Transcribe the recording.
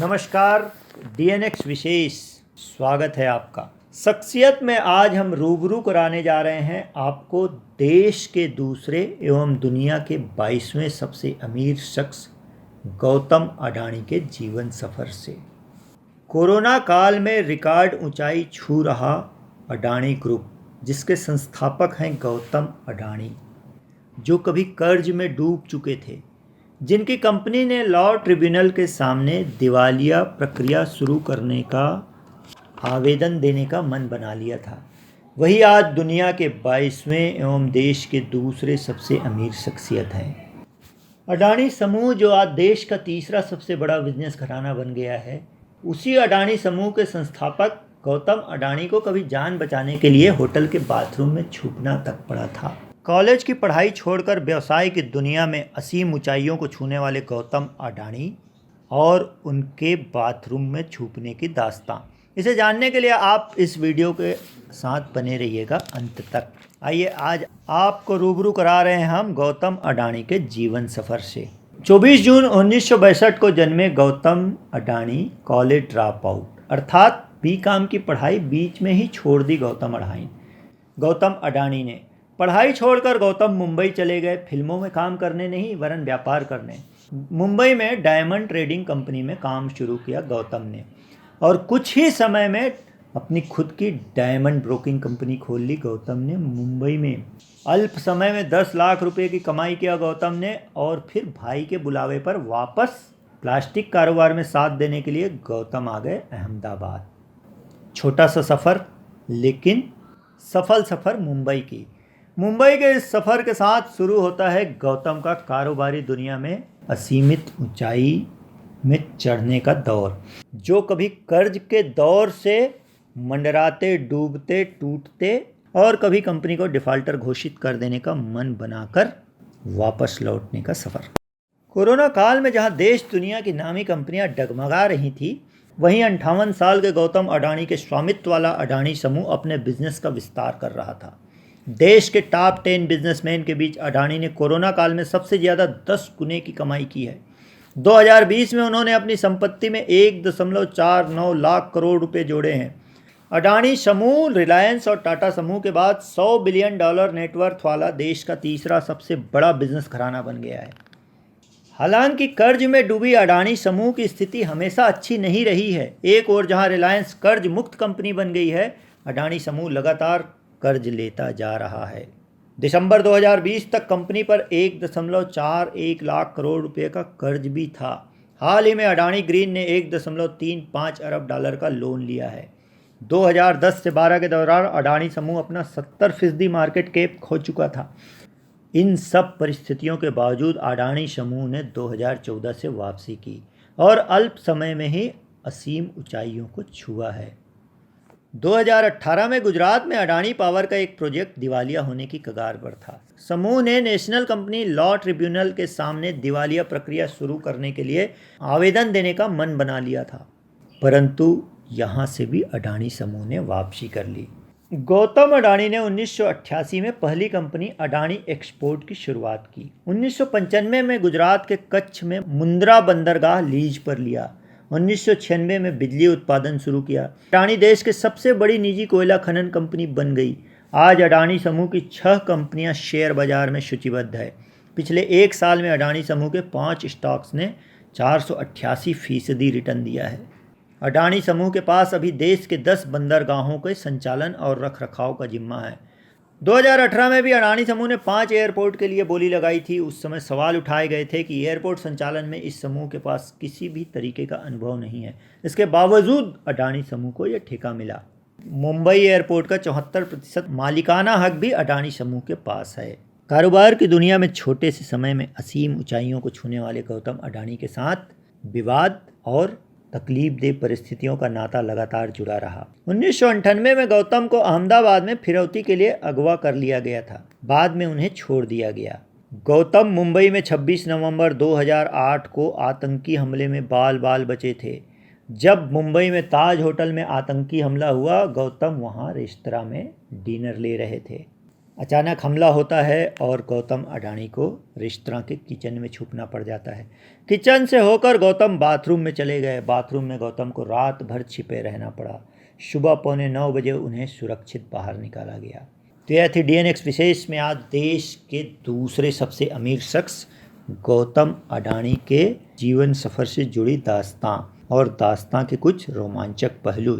नमस्कार। डीएनएक्स विशेष स्वागत है आपका। शख्सियत में आज हम रूबरू कराने जा रहे हैं आपको देश के दूसरे एवं दुनिया के 22वें सबसे अमीर शख्स गौतम अडानी के जीवन सफ़र से। कोरोना काल में रिकॉर्ड ऊंचाई छू रहा अडानी ग्रुप, जिसके संस्थापक हैं गौतम अडानी, जो कभी कर्ज में डूब चुके थे, जिनकी कंपनी ने लॉ ट्रिब्यूनल के सामने दिवालिया प्रक्रिया शुरू करने का आवेदन देने का मन बना लिया था, वही आज दुनिया के 22वें एवं देश के दूसरे सबसे अमीर शख्सियत हैं। अडानी समूह जो आज देश का तीसरा सबसे बड़ा बिजनेस घराना बन गया है, उसी अडानी समूह के संस्थापक गौतम अडानी को कभी जान बचाने के लिए होटल के बाथरूम में छुपना तक पड़ा था। कॉलेज की पढ़ाई छोड़कर व्यवसाय की दुनिया में असीम ऊंचाइयों को छूने वाले गौतम अडानी और उनके बाथरूम में छुपने की दास्तां, इसे जानने के लिए आप इस वीडियो के साथ बने रहिएगा अंत तक। आइए आज आपको रूबरू करा रहे हैं हम गौतम अडानी के जीवन सफ़र से। 24 जून 1962 को जन्मे Gautam Adani college drop out अर्थात बीकॉम की पढ़ाई बीच में ही छोड़ दी गौतम अडानी ने। पढ़ाई छोड़कर गौतम मुंबई चले गए, फिल्मों में काम करने नहीं वरन व्यापार करने। मुंबई में डायमंड ट्रेडिंग कंपनी में काम शुरू किया गौतम ने, और कुछ ही समय में अपनी खुद की डायमंड ब्रोकिंग कंपनी खोल ली गौतम ने मुंबई में। अल्प समय में 10 लाख रुपए की कमाई किया गौतम ने, और फिर भाई के बुलावे पर वापस प्लास्टिक कारोबार में साथ देने के लिए गौतम आ गए अहमदाबाद। छोटा सा सफ़र लेकिन सफल सफ़र मुंबई के इस सफ़र के साथ शुरू होता है गौतम का कारोबारी दुनिया में असीमित ऊंचाई में चढ़ने का दौर, जो कभी कर्ज के दौर से मंडराते डूबते टूटते और कभी कंपनी को डिफ़ॉल्टर घोषित कर देने का मन बनाकर वापस लौटने का सफ़र। कोरोना काल में जहां देश दुनिया की नामी कंपनियां डगमगा रही थी, वहीं 58 साल के गौतम अडानी के स्वामित्व वाला अडानी समूह अपने बिजनेस का विस्तार कर रहा था। देश के टॉप 10 बिजनेसमैन के बीच अडानी ने कोरोना काल में सबसे ज़्यादा 10 गुने की कमाई की है। 2020 में उन्होंने अपनी संपत्ति में 1.49 लाख करोड़ रुपए जोड़े हैं। अडानी समूह रिलायंस और टाटा समूह के बाद $100 बिलियन नेटवर्थ वाला देश का तीसरा सबसे बड़ा बिजनेस घराना बन गया है। हालांकि कर्ज में डूबी अडानी समूह की स्थिति हमेशा अच्छी नहीं रही है। एक ओर जहां रिलायंस कर्ज मुक्त कंपनी बन गई है, अडानी समूह लगातार कर्ज लेता जा रहा है। दिसंबर 2020 तक कंपनी पर 1.41 लाख करोड़ रुपए का कर्ज भी था। हाल ही में अडानी ग्रीन ने $1.35 अरब का लोन लिया है। 2010 से 12 के दौरान अडानी समूह अपना 70% मार्केट कैप खो चुका था। इन सब परिस्थितियों के बावजूद अडानी समूह ने 2014 से वापसी की और अल्प समय में ही असीम ऊंचाइयों को छुआ है। 2018 में गुजरात में अडानी पावर का एक प्रोजेक्ट दिवालिया होने की कगार पर था। समूह ने नेशनल कंपनी लॉ ट्रिब्यूनल के सामने दिवालिया प्रक्रिया शुरू करने के लिए आवेदन देने का मन बना लिया था, परंतु यहां से भी अडानी समूह ने वापसी कर ली। गौतम अडानी ने 1988 में पहली कंपनी अडानी एक्सपोर्ट की शुरुआत की। 1995 में गुजरात के कच्छ में मुंद्रा बंदरगाह लीज पर लिया। 1996 में बिजली उत्पादन शुरू किया। अडानी देश के सबसे बड़ी निजी कोयला खनन कंपनी बन गई। आज अडानी समूह की 6 कंपनियां शेयर बाजार में सूचीबद्ध है। पिछले एक साल में अडानी समूह के 5 स्टॉक्स ने 488% रिटर्न दिया है। अडानी समूह के पास अभी देश के 10 बंदरगाहों के संचालन और रखरखाव का जिम्मा है। 2018 में भी अडानी समूह ने 5 एयरपोर्ट के लिए बोली लगाई थी। उस समय सवाल उठाए गए थे कि एयरपोर्ट संचालन में इस समूह के पास किसी भी तरीके का अनुभव नहीं है। इसके बावजूद अडानी समूह को यह ठेका मिला। मुंबई एयरपोर्ट का 74% मालिकाना हक भी अडानी समूह के पास है। कारोबार की दुनिया में छोटे से समय में असीम ऊंचाइयों को छूने वाले गौतम अडानी के साथ विवाद और तकलीफदेह परिस्थितियों का नाता लगातार जुड़ा रहा। 1998 में गौतम को अहमदाबाद में फिरौती के लिए अगवा कर लिया गया था। बाद में उन्हें छोड़ दिया गया। गौतम मुंबई में 26 नवंबर 2008 को आतंकी हमले में बाल बचे थे। जब मुंबई में ताज होटल में आतंकी हमला हुआ, गौतम वहां रेस्तरां में डिनर ले रहे थे। अचानक हमला होता है और गौतम अडानी को रेस्तरां के किचन में छुपना पड़ जाता है। किचन से होकर गौतम बाथरूम में चले गए। बाथरूम में गौतम को रात भर छिपे रहना पड़ा। सुबह 8:45 बजे उन्हें सुरक्षित बाहर निकाला गया। तो यह थी DNX विशेष में आज देश के दूसरे सबसे अमीर शख्स गौतम अडानी के जीवन सफ़र से जुड़ी दास्तां और दास्तां के कुछ रोमांचक पहलू।